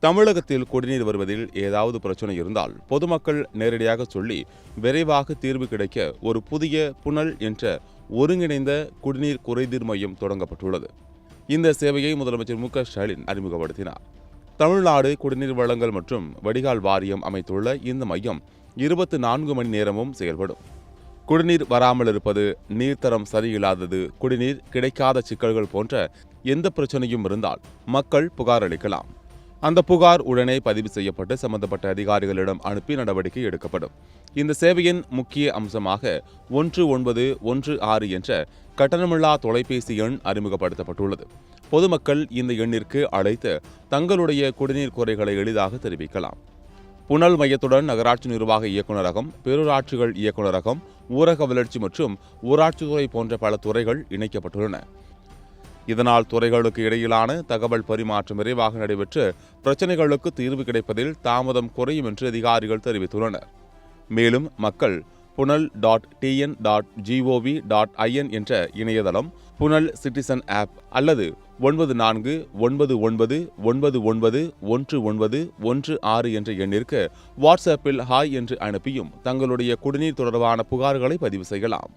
தமிழகத்தில் குடிநீர் வருவதில் ஏதாவது பிரச்சனை இருந்தால் பொதுமக்கள் நேரடியாக சொல்லி விரைவாக தீர்வு கிடைக்க ஒரு புதிய புனல் என்ற ஒருங்கிணைந்த குடிநீர் குறைதீர் மையம் தொடங்கப்பட்டுள்ளது. இந்த சேவையை முதலமைச்சர் மு.க.ஸ்டாலின் அறிமுகப்படுத்தினார். தமிழ்நாடு குடிநீர் வழங்கல் மற்றும் வடிகால் வாரியம் அமைத்துள்ள இந்த மையம் 24 மணி நேரமும் செயல்படும். குடிநீர் வராமல் இருப்பது, நீர்த்தரம் சரியில்லாதது, குடிநீர் கிடைக்காத சிக்கல்கள் போன்ற எந்த பிரச்சனையும் இருந்தால் மக்கள் புகார் அளிக்கலாம். அந்த புகார் உடனே பதிவு செய்யப்பட்டு சம்பந்தப்பட்ட அதிகாரிகளிடம் அனுப்பி நடவடிக்கை எடுக்கப்படும். இந்த சேவையின் முக்கிய அம்சமாக 1916 என்ற கட்டணமில்லா தொலைபேசி எண் அறிமுகப்படுத்தப்பட்டுள்ளது. பொதுமக்கள் இந்த எண்ணிற்கு அழைத்து தங்களுடைய குடிநீர் குறைகளை எளிதாக தெரிவிக்கலாம். புனல் மையத்துடன் நகராட்சி நிர்வாக இயக்குநரகம், பேரூராட்சிகள் இயக்குநரகம், ஊரக வளர்ச்சி மற்றும் ஊராட்சித்துறை போன்ற பல துறைகள் இணைக்கப்பட்டுள்ளன. இதனால் துறைகளுக்கு இடையிலான தகவல் பரிமாற்றம் விரைவாக நடைபெற்று பிரச்சினைகளுக்கு தீர்வு கிடைப்பதில் தாமதம் குறையும் என்று அதிகாரிகள் தெரிவித்துள்ளனர். மேலும் மக்கள் punal.tn.gov.in என்ற இணையதளம், புனல் சிட்டிசன் ஆப் அல்லது 9499991916 என்ற எண்ணிற்கு வாட்ஸ்அப்பில் ஹாய் என்று அனுப்பியும் தங்களுடைய குடிநீர் தொடர்பான புகார்களை பதிவு செய்யலாம்.